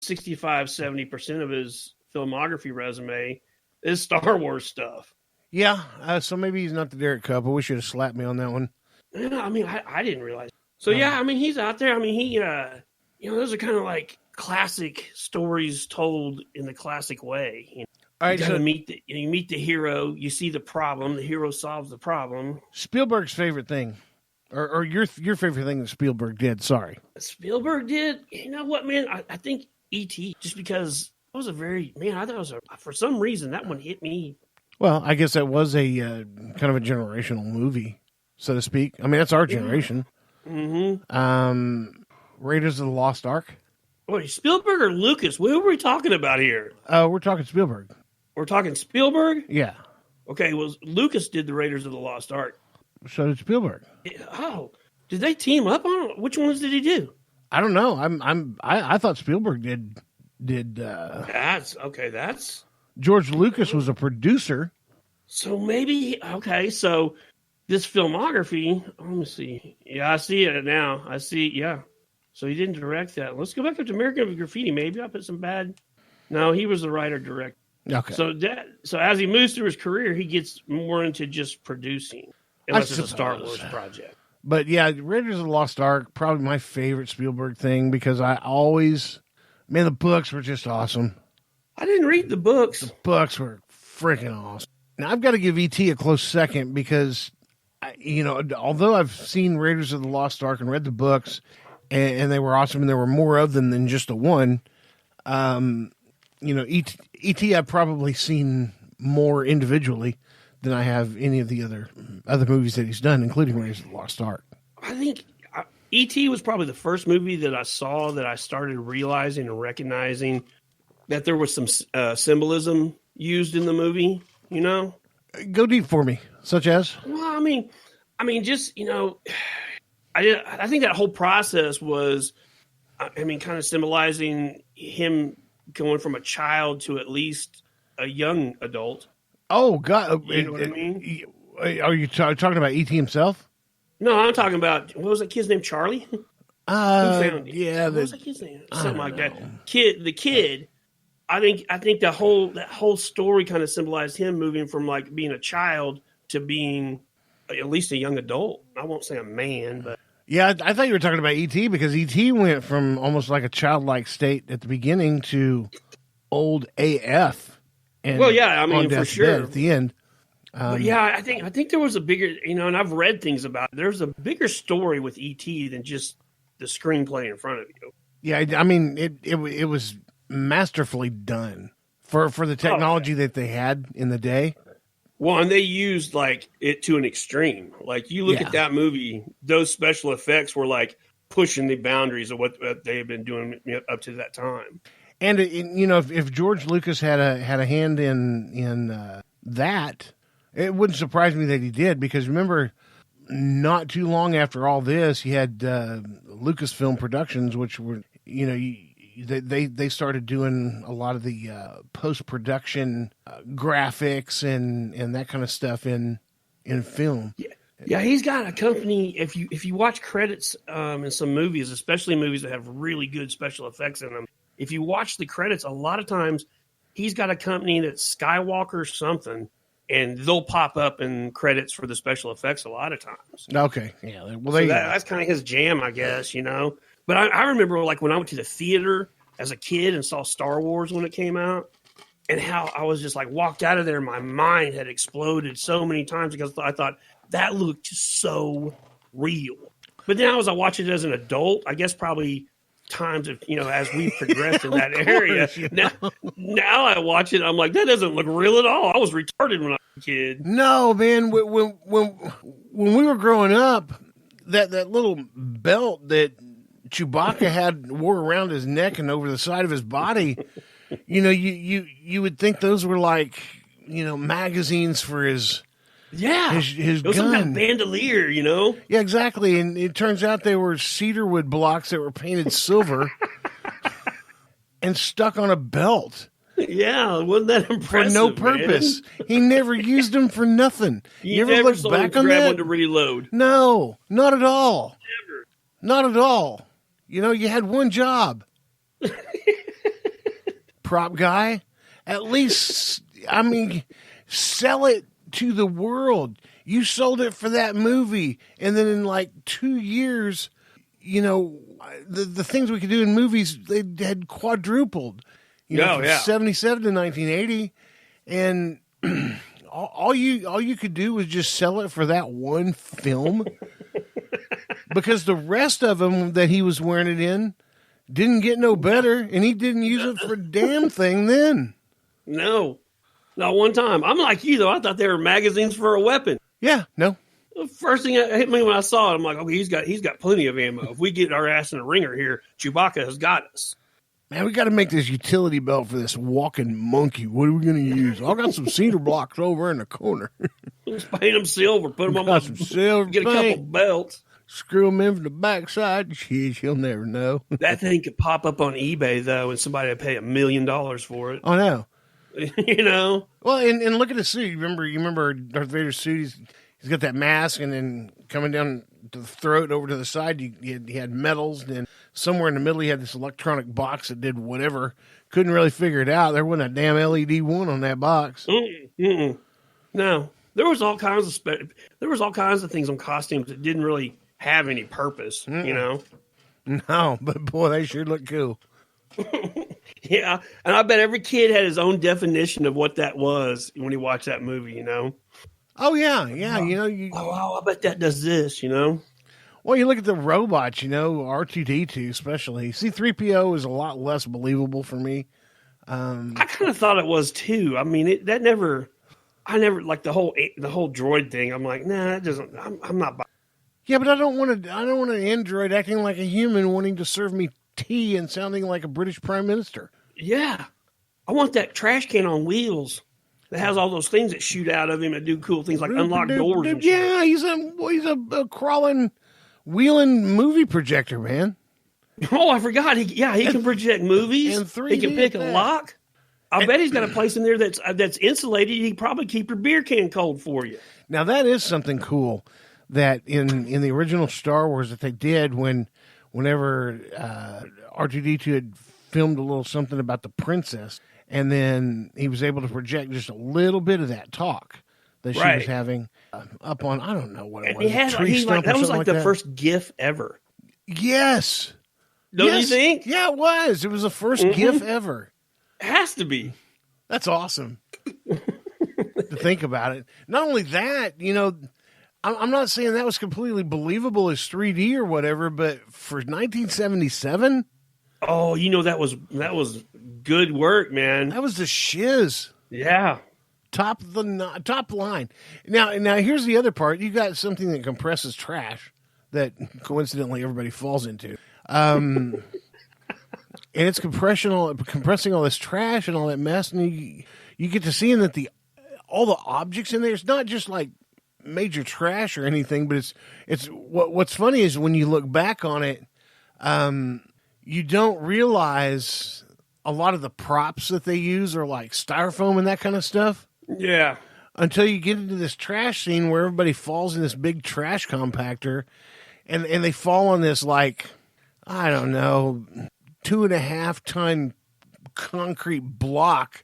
65-70% of his filmography resume is Star Wars stuff. Yeah, so maybe he's not the Derek Couple. We should have slapped me on that one. I mean, I didn't realize. So yeah, I mean, he's out there. I mean, he, those are kind of like classic stories told in the classic way. You know? All right, you meet the hero, you see the problem, the hero solves the problem. Spielberg's favorite thing, or your favorite thing that Spielberg did. Sorry, Spielberg did. You know what, man? I think E.T. just because it was I thought it was for some reason that one hit me. Well, I guess that was a kind of a generational movie, so to speak. I mean, that's our generation. Mm-hmm. Raiders of the Lost Ark. Wait, Spielberg or Lucas? Who are we talking about here? We're talking Spielberg. We're talking Spielberg? Yeah. Okay, well, Lucas did the Raiders of the Lost Ark. So did Spielberg. Oh, did they team up on it? Which ones did he do? I don't know. I thought Spielberg did. That's George Lucas was a producer. So maybe so this filmography. Let me see. Yeah, I see it now. I see. Yeah. So he didn't direct that. Let's go back up to American Graffiti. Maybe I put some bad. No, he was the writer director. Okay. So as he moves through his career, he gets more into just producing, unless it's a Star Wars project. But yeah, Raiders of the Lost Ark, probably my favorite Spielberg thing because the books were just awesome. I didn't read the books. The books were freaking awesome. Now I've got to give E.T. a close second because, although I've seen Raiders of the Lost Ark and read the books, and they were awesome, and there were more of them than just the one. E.T. I've probably seen more individually than I have any of the other movies that he's done, including Raiders of the Lost Ark. I think E.T. was probably the first movie that I saw that I started realizing and recognizing that there was some symbolism used in the movie. You know, go deep for me, such as. Well, I mean, just I think that whole process was, kind of symbolizing him going from a child to at least a young adult. Oh, God. You know what I mean? Are you talking about E.T. himself? No, I'm talking about, what was that kid's name, Charlie? Who found it? Yeah. What was that kid's name? Something like that. The kid, I think that whole story kind of symbolized him moving from like being a child to being at least a young adult. I won't say a man, but. Yeah, I thought you were talking about E.T. because E.T. went from almost like a childlike state at the beginning to old AF. And for sure at the end. But yeah, I think there was a bigger, and I've read things about it. There's a bigger story with E.T. than just the screenplay in front of you. Yeah, I mean, it was masterfully done for the technology that they had in the day. Well, and they used like it to an extreme. Like you look at that movie, those special effects were like pushing the boundaries of what they had been doing up to that time. And if George Lucas had a hand in that, it wouldn't surprise me that he did because remember, not too long after all this, you had Lucasfilm Productions, which were they started doing a lot of the post-production graphics and that kind of stuff in film. Yeah, he's got a company. If you watch credits in some movies, especially movies that have really good special effects in them, if you watch the credits, a lot of times he's got a company that's Skywalker something, and they'll pop up in credits for the special effects a lot of times. Okay, yeah. Well, that's kind of his jam, I guess, But I remember like when I went to the theater as a kid and saw Star Wars when it came out, and how I was just like walked out of there, my mind had exploded so many times because I thought that looked so real. But now as I watch it as an adult, I guess probably times of as we progressed in that area. Now I watch it, I'm like, that doesn't look real at all. I was retarded when I was a kid. No, man. When we were growing up, that little belt that Chewbacca wore around his neck and over the side of his body, you would think those were like magazines for his. Yeah, his gun. Some kind of bandolier, Yeah, exactly. And it turns out they were cedarwood blocks that were painted silver and stuck on a belt. Yeah, wasn't that impressive? For no purpose. Man? He never used them for nothing. You ever look back on that? One to reload? No, not at all. Never. Not at all. You had one job. prop guy. At least, I mean, sell it to the world. You sold it for that movie, and then in like 2 years, you know, the things we could do in movies, they had quadrupled. You know, from 77 to 1980, and all you could do was just sell it for that one film, because the rest of them that he was wearing it in didn't get no better, and he didn't use it for a damn thing then. No, not one time. I'm like you though. I thought they were magazines for a weapon. Yeah, no. The first thing that hit me when I saw it, I'm like, okay, he's got plenty of ammo. If we get our ass in a ringer here, Chewbacca has got us. Man, we got to make this utility belt for this walking monkey. What are we going to use? I got some cedar blocks over in the corner. Let's paint them silver. Put them on my some silver. Get a couple belts. Screw them in from the backside. Shit, you'll never know. That thing could pop up on eBay though, and somebody would pay $1 million for it. Oh no. You know. Well, and look at the suit. You remember Darth Vader's suit? He's got that mask, and then coming down to the throat over to the side, he had medals, and then somewhere in the middle he had this electronic box that did whatever. Couldn't really figure it out. There wasn't a damn LED one on that box. No, there was all kinds of things on costumes that didn't really have any purpose. You know. No, but boy, they sure look cool. Yeah, and I bet every kid had his own definition of what that was when he watched that movie. You know. Oh yeah. You know, I bet that does this. You know. Well, you look at the robots. You know, R2D2 especially. C3PO is a lot less believable for me. I kind of thought it was too. I mean, I never like the whole droid thing. I'm like, nah, that doesn't. I'm not. Yeah, but I don't want an android acting like a human, wanting to serve me tea and sounding like a British Prime Minister. Yeah, I want that trash can on wheels that has all those things that shoot out of him and do cool things like unlock doors. And yeah, he's a crawling, wheeling movie projector, man. Oh, I forgot. He can project movies. And 3D, he can pick a lock. I bet he's got a place in there that's insulated. He can probably keep your beer can cold for you. Now that is something cool that in the original Star Wars that they did whenever R2D2 had filmed a little something about the princess, and then he was able to project just a little bit of that talk that she was having up on, I don't know what it was. That was like the first GIF ever. Yes. Don't you think? Yeah, it was. It was the first GIF ever. It has to be. That's awesome to think about it. Not only that, you know, I'm not saying that was completely believable as 3D or whatever, but for 1977, oh, you know, that was good work, man. That was the shiz. Yeah, top line. Now here's the other part. You got something that compresses trash that coincidentally everybody falls into, and it's compressing all this trash and all that mess, and you get to seeing that all the objects in there. It's not just like major trash or anything, but it's what's funny is when you look back on it, you don't realize a lot of the props that they use are like styrofoam and that kind of stuff. Yeah. Until you get into this trash scene where everybody falls in this big trash compactor, and they fall on this, like, I don't know, 2.5 ton concrete block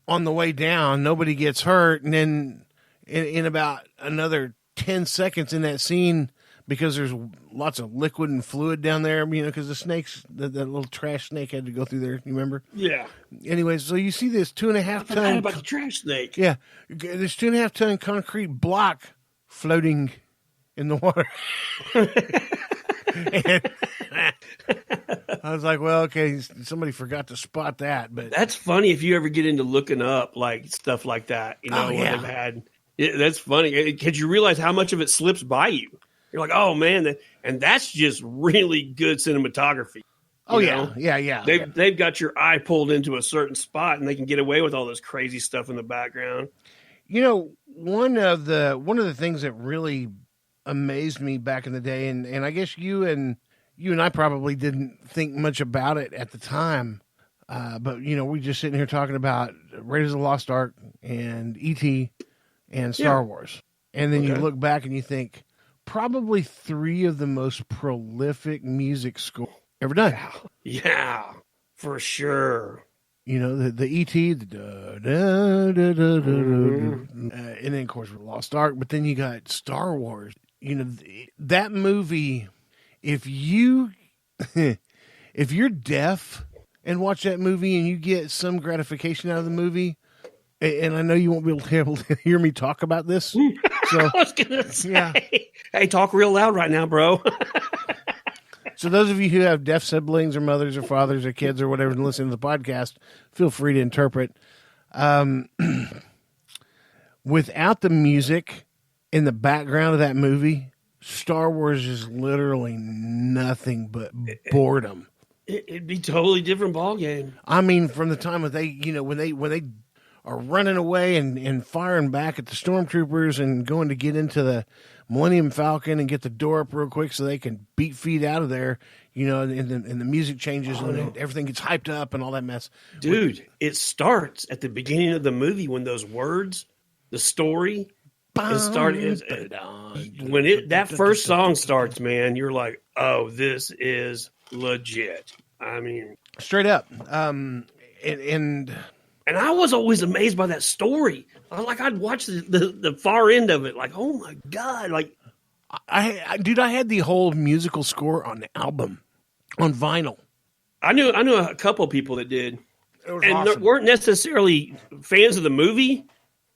on the way down. Nobody gets hurt, and then in about another 10 seconds in that scene, because there's lots of liquid and fluid down there, you know, because the snakes, that little trash snake had to go through there. You remember? Yeah. Anyways, so you see this 2.5 ton. About the trash snake. Yeah. This 2.5 ton concrete block floating in the water. And I was like, well, okay, somebody forgot to spot that. But that's funny if you ever get into looking up like stuff like that, you know, what they've had. That's funny because you realize how much of it slips by you. You're like, oh man, and that's just really good cinematography. Oh yeah. They've got your eye pulled into a certain spot, and they can get away with all this crazy stuff in the background. You know, one of the things that really amazed me back in the day, and I guess you and I probably didn't think much about it at the time, but you know, we're just sitting here talking about Raiders of the Lost Ark and E.T. and Star Wars, and then you look back and you think, probably 3 of the most prolific music score ever done. Yeah, for sure. You know, the E.T., the da, da, da, da, da, da, and then, of course, Lost Ark. But then you got Star Wars. You know, that movie, if you, if you're deaf and watch that movie and you get some gratification out of the movie, and I know you won't be able to hear me talk about this. So, I was going to say, yeah. Hey, talk real loud right now, bro. So those of you who have deaf siblings or mothers or fathers or kids or whatever and listen to the podcast, feel free to interpret. Without the music in the background of that movie, Star Wars is literally nothing but boredom. It'd be a totally different ball game. I mean, from the time when they are running away and firing back at the stormtroopers and going to get into the Millennium Falcon and get the door up real quick so they can beat feet out of there, you know, and the music changes and everything gets hyped up and all that mess. Dude, it starts at the beginning of the movie when those words, the story, when that first song starts, man, you're like, oh, this is legit. I mean, straight up. And I was always amazed by that story. I'd watch the far end of it, like, oh my God. Like, I had the whole musical score on the album, on vinyl. I knew a couple people that did. And awesome. weren't necessarily fans of the movie,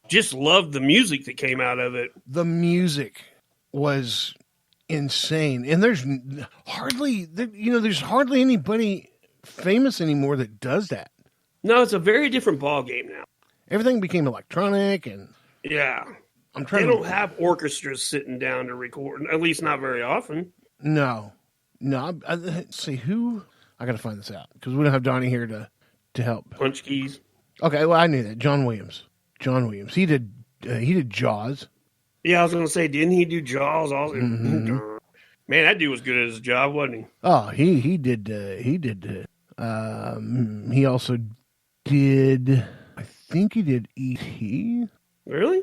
just loved the music that came out of it. The music was insane. And there's hardly anybody famous anymore that does that. No, it's a very different ball game now. Everything became electronic, and yeah, they don't have orchestras sitting down to record, at least not very often. No. Let's see who. I got to find this out because we don't have Donnie here to help. Punch Keys. Okay, well I knew that. John Williams. He did Jaws. Yeah, I was going to say, didn't he do Jaws? Man, that dude was good at his job, wasn't he? Oh, he did. He also did. I think he did E.T. Really?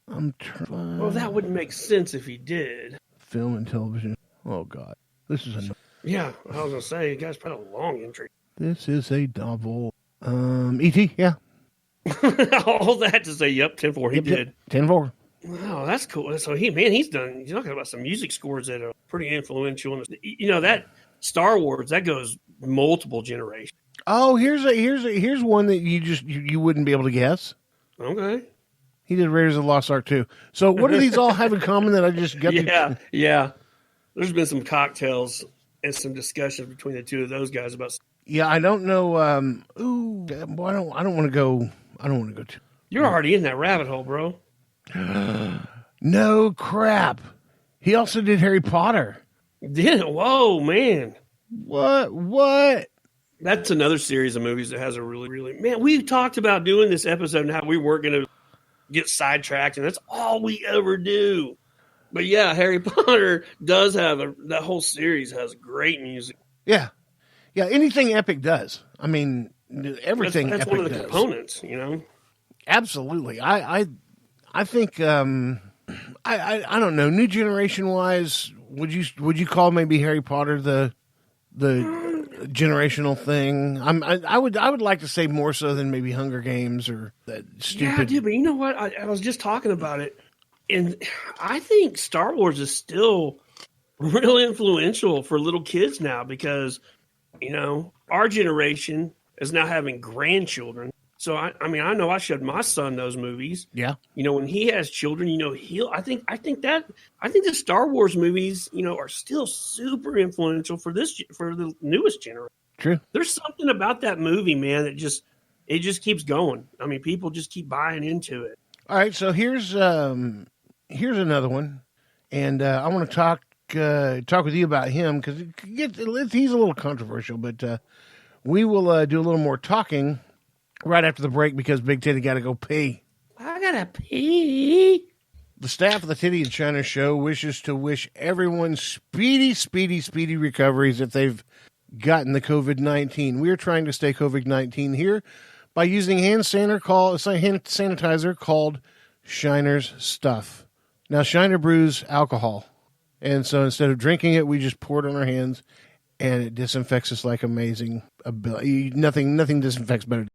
I'm trying. Well, that wouldn't make sense if he did. Film and television. Oh God, this is a. Yeah, I was going to say, you guys put a long entry. This is a novel. E.T. Yeah. All that to say, yep, 10-4. He did. 10-4. Wow, that's cool. So he's talking about some music scores that are pretty influential. You know, that Star Wars, that goes multiple generations. Oh, here's one that you wouldn't be able to guess. Okay. He did Raiders of the Lost Ark too. So what do these all have in common that I just got? Yeah. There's been some cocktails and some discussions between the two of those guys about. Yeah, I don't know. I don't want to go. I don't want to go too. You're already in that rabbit hole, bro. No crap. He also did Harry Potter. Did it? Whoa, man. What? That's another series of movies that has a really, man, we talked about doing this episode and how we weren't going to get sidetracked, and that's all we ever do. But yeah, Harry Potter does have that whole series has great music. Yeah. Anything Epic does. I mean, everything. That's Epic one of the does. components, you know. Absolutely. I think. I don't know. New generation wise, would you call maybe Harry Potter the generational thing? I would like to say more so than maybe Hunger Games or that stupid. Yeah, dude, but you know what? I was just talking about it, and I think Star Wars is still real influential for little kids now because, you know, our generation is now having grandchildren. So I mean, I know I showed my son those movies. Yeah. You know, when he has children, you know, I think the Star Wars movies, you know, are still super influential for the newest generation. True. There's something about that movie, man, that just keeps going. I mean, people just keep buying into it. All right, so here's another one, and I want to talk with you about him because he's a little controversial, but we will do a little more talking right after the break because Big Titty got to go pee. I gotta pee. The staff of the Titty and Shiner Show wishes to wish everyone speedy recoveries if they've gotten the COVID-19. We are trying to stay COVID-19 here by using hand sanitizer called Shiner's Stuff. Now, Shiner brews alcohol, and so instead of drinking it, we just pour it on our hands, and it disinfects us like amazing ability. Nothing disinfects better.